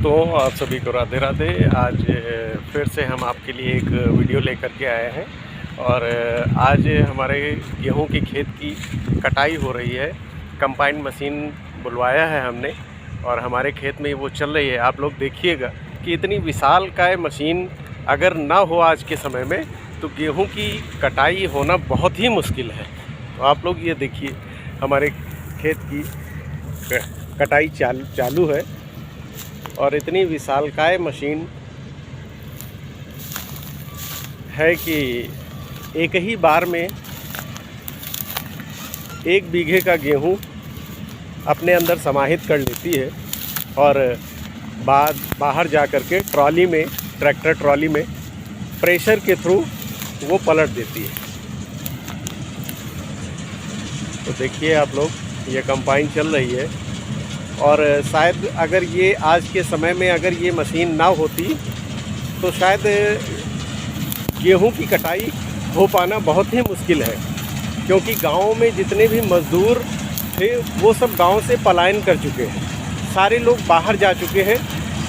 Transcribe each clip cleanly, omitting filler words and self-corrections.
दोस्तों, आप सभी को राधे राधे। आज फिर से हम आपके लिए एक वीडियो लेकर के आए हैं और आज हमारे गेहूं की खेत की कटाई हो रही है। कंबाइन मशीन बुलवाया है हमने और हमारे खेत में वो चल रही है। आप लोग देखिएगा कि इतनी विशालकाय मशीन अगर ना हो आज के समय में तो गेहूं की कटाई होना बहुत ही मुश्किल है। तो आप लोग ये देखिए, हमारे खेत की कटाई चालू है और इतनी विशालकाय मशीन है कि एक ही बार में 1 बीघे का गेहूं अपने अंदर समाहित कर लेती है और बाहर जा कर के ट्रॉली में, ट्रैक्टर ट्रॉली में प्रेशर के थ्रू वो पलट देती है। तो देखिए आप लोग, ये कंबाइन चल रही है और शायद अगर ये आज के समय में अगर ये मशीन ना होती तो शायद गेहूं की कटाई हो पाना बहुत ही मुश्किल है, क्योंकि गाँव में जितने भी मज़दूर थे वो सब गांव से पलायन कर चुके हैं। सारे लोग बाहर जा चुके हैं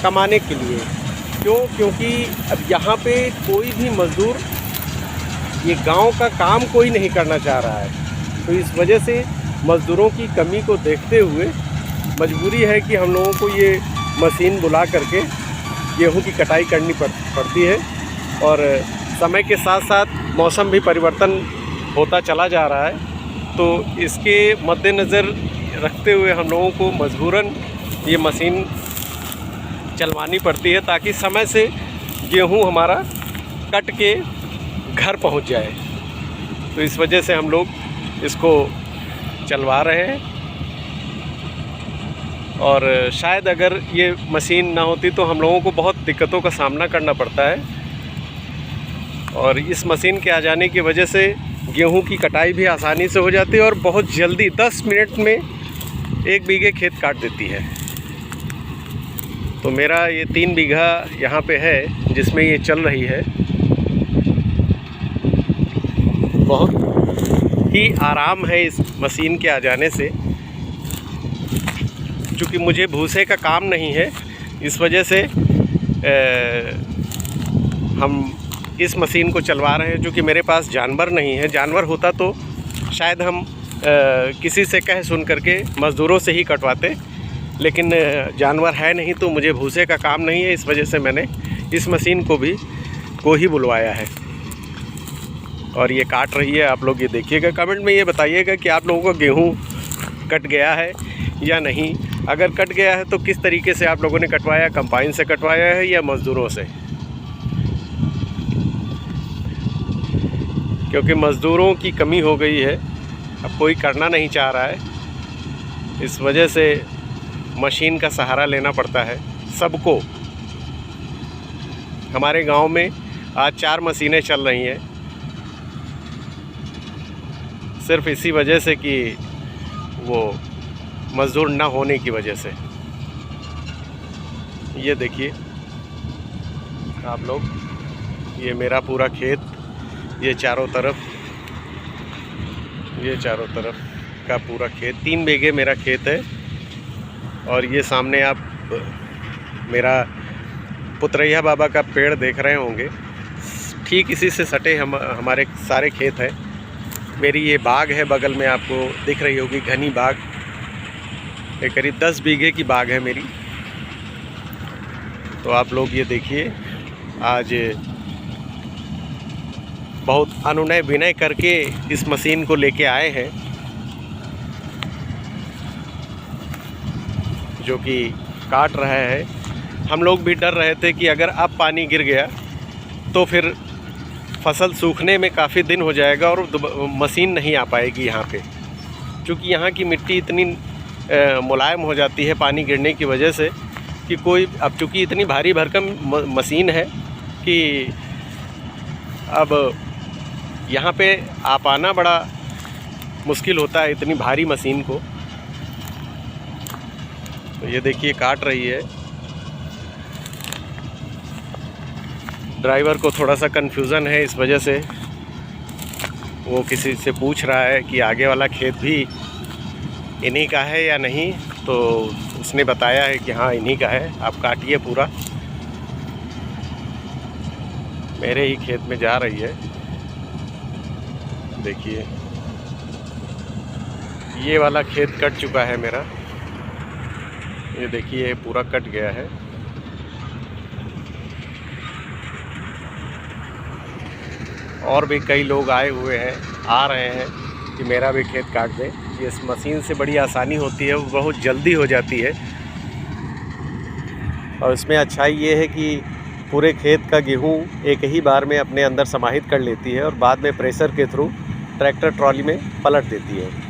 कमाने के लिए। क्योंकि अब यहाँ पे कोई भी मज़दूर ये गांव का काम कोई नहीं करना चाह रहा है। तो इस वजह से मज़दूरों की कमी को देखते हुए मजबूरी है कि हम लोगों को ये मशीन बुला करके गेहूं की कटाई करनी पड़ती है। और समय के साथ साथ मौसम भी परिवर्तन होता चला जा रहा है, तो इसके मद्देनज़र रखते हुए हम लोगों को मजबूरन ये मशीन चलवानी पड़ती है ताकि समय से गेहूं हमारा कट के घर पहुंच जाए। तो इस वजह से हम लोग इसको चलवा रहे हैं और शायद अगर ये मशीन ना होती तो हम लोगों को बहुत दिक्कतों का सामना करना पड़ता है। और इस मशीन के आ जाने की वजह से गेहूं की कटाई भी आसानी से हो जाती है और बहुत जल्दी 10 मिनट में 1 बीघे खेत काट देती है। तो मेरा ये 3 बीघा यहाँ पे है जिसमें ये चल रही है। बहुत ही आराम है इस मशीन के आ जाने से। चूँकि मुझे भूसे का काम नहीं है, इस वजह से हम इस मशीन को चलवा रहे हैं। चूँकि मेरे पास जानवर नहीं है, जानवर होता तो शायद हम किसी से कह सुन करके मज़दूरों से ही कटवाते, लेकिन जानवर है नहीं तो मुझे भूसे का काम नहीं है। इस वजह से मैंने इस मशीन को ही बुलवाया है और ये काट रही है। आप लोग ये देखिएगा, कमेंट में ये बताइएगा कि आप लोगों को गेहूँ कट गया है या नहीं। अगर कट गया है तो किस तरीके से आप लोगों ने कटवाया, कंबाइन से कटवाया है या मज़दूरों से, क्योंकि मज़दूरों की कमी हो गई है, अब कोई करना नहीं चाह रहा है। इस वजह से मशीन का सहारा लेना पड़ता है सबको। हमारे गांव में आज 4 मशीनें चल रही हैं, सिर्फ इसी वजह से कि वो मज़दूर ना होने की वजह से। ये देखिए आप लोग, ये मेरा पूरा खेत, ये चारों तरफ का पूरा खेत, 3 बीघे मेरा खेत है। और ये सामने आप मेरा पुतरैया बाबा का पेड़ देख रहे होंगे, ठीक इसी से सटे हमारे सारे खेत हैं। मेरी ये बाग है बगल में, आपको दिख रही होगी घनी बाग। ये करीब 10 बीघे की बाग है मेरी। तो आप लोग ये देखिए, आज बहुत अनुनय विनय करके इस मशीन को लेके आए हैं, जो कि काट रहा है। हम लोग भी डर रहे थे कि अगर अब पानी गिर गया तो फिर फसल सूखने में काफ़ी दिन हो जाएगा और मशीन नहीं आ पाएगी यहाँ पे, क्योंकि यहाँ की मिट्टी इतनी मुलायम हो जाती है पानी गिरने की वजह से कि कोई, अब चूँकि इतनी भारी भरकम मशीन है कि अब यहाँ पे आ पाना बड़ा मुश्किल होता है इतनी भारी मशीन को। तो ये देखिए काट रही है। ड्राइवर को थोड़ा सा कन्फ्यूज़न है, इस वजह से वो किसी से पूछ रहा है कि आगे वाला खेत भी इन्हीं का है या नहीं। तो उसने बताया है कि हाँ इन्हीं का है, आप काटिए पूरा। मेरे ही खेत में जा रही है, देखिए ये वाला खेत कट चुका है मेरा, ये देखिए पूरा कट गया है। और भी कई लोग आए हुए हैं, आ रहे हैं कि मेरा भी खेत काट दें। ये इस मशीन से बड़ी आसानी होती है, वो बहुत जल्दी हो जाती है। और इसमें अच्छाई ये है कि पूरे खेत का गेहूँ एक ही बार में अपने अंदर समाहित कर लेती है और बाद में प्रेशर के थ्रू ट्रैक्टर ट्रॉली में पलट देती है।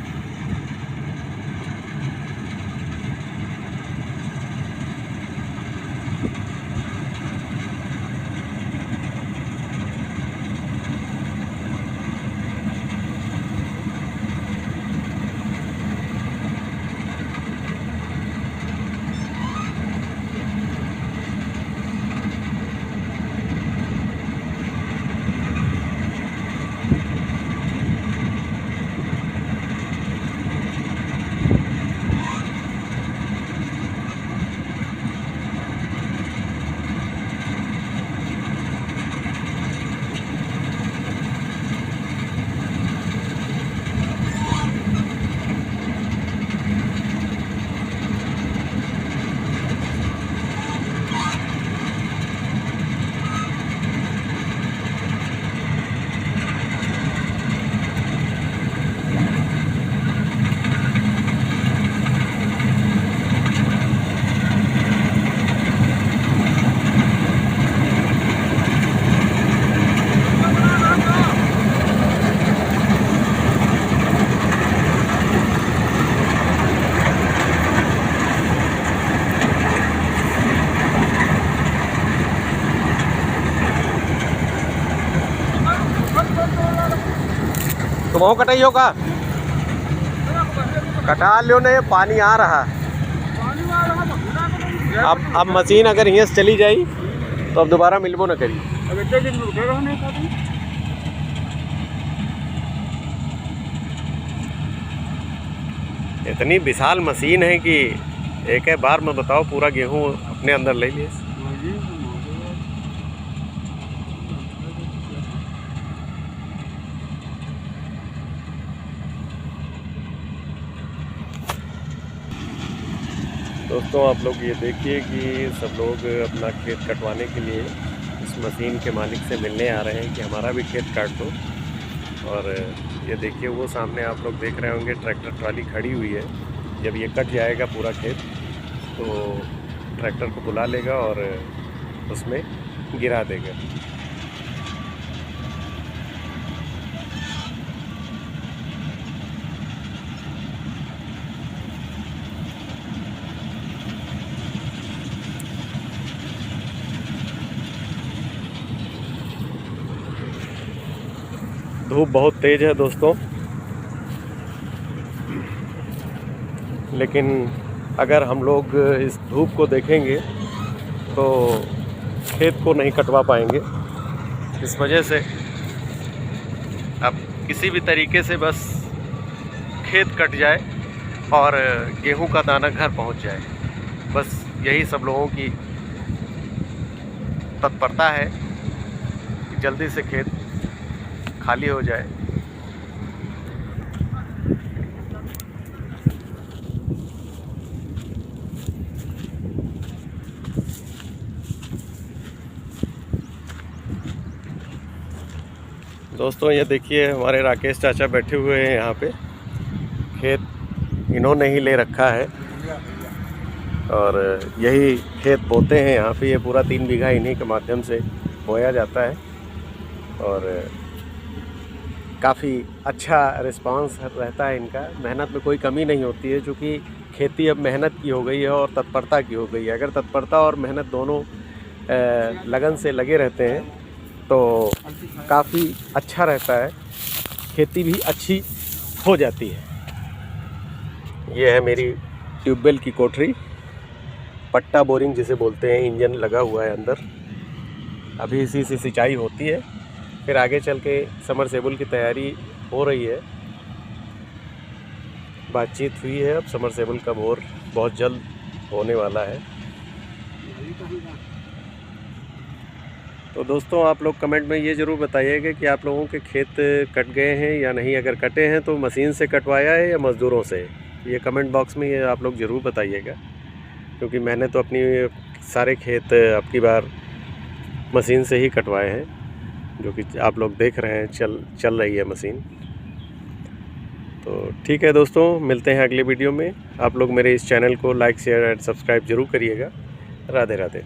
तुम हो कटाइयो का कटा लो ने, पानी आ रहा। अब मशीन अगर यहाँ से चली जाई तो अब दोबारा मिलबो न करी। इतनी विशाल मशीन है कि एक बार में बताओ पूरा गेहूं अपने अंदर ले लिए। दोस्तों आप लोग ये देखिए कि सब लोग अपना खेत कटवाने के लिए इस मशीन के मालिक से मिलने आ रहे हैं कि हमारा भी खेत काट दो। और ये देखिए वो सामने आप लोग देख रहे होंगे ट्रैक्टर ट्रॉली खड़ी हुई है। जब ये कट जाएगा पूरा खेत तो ट्रैक्टर को बुला लेगा और उसमें गिरा देगा। धूप बहुत तेज़ है दोस्तों, लेकिन अगर हम लोग इस धूप को देखेंगे तो खेत को नहीं कटवा पाएंगे। इस वजह से अब किसी भी तरीके से बस खेत कट जाए और गेहूं का दाना घर पहुंच जाए, बस यही सब लोगों की तत्परता है कि जल्दी से खेत खाली हो जाए। दोस्तों ये देखिए हमारे राकेश चाचा बैठे हुए हैं यहाँ पे। खेत इन्होंने ही ले रखा है और यही खेत बोते हैं यहाँ पे। ये पूरा 3 बीघा इन्हीं के माध्यम से बोया जाता है और काफ़ी अच्छा रिस्पांस रहता है इनका। मेहनत में कोई कमी नहीं होती है, क्योंकि खेती अब मेहनत की हो गई है और तत्परता की हो गई है। अगर तत्परता और मेहनत दोनों लगन से लगे रहते हैं तो काफ़ी अच्छा रहता है, खेती भी अच्छी हो जाती है। ये है मेरी ट्यूबवेल की कोठरी, पट्टा बोरिंग जिसे बोलते हैं, इंजन लगा हुआ है अंदर। अभी इसी से सिंचाई होती है, फिर आगे चल के समरसेबुल की तैयारी हो रही है। बातचीत हुई है, अब समरसेबुल का बोर बहुत जल्द होने वाला है। तो दोस्तों आप लोग कमेंट में ये ज़रूर बताइएगा कि आप लोगों के खेत कट गए हैं या नहीं। अगर कटे हैं तो मशीन से कटवाया है या मज़दूरों से, ये कमेंट बॉक्स में ये आप लोग ज़रूर बताइएगा। क्योंकि मैंने तो अपनी सारे खेत अब की बार मशीन से ही कटवाए हैं, जो कि आप लोग देख रहे हैं चल रही है मशीन। तो ठीक है दोस्तों, मिलते हैं अगले वीडियो में। आप लोग मेरे इस चैनल को लाइक शेयर एंड सब्सक्राइब ज़रूर करिएगा। राधे राधे।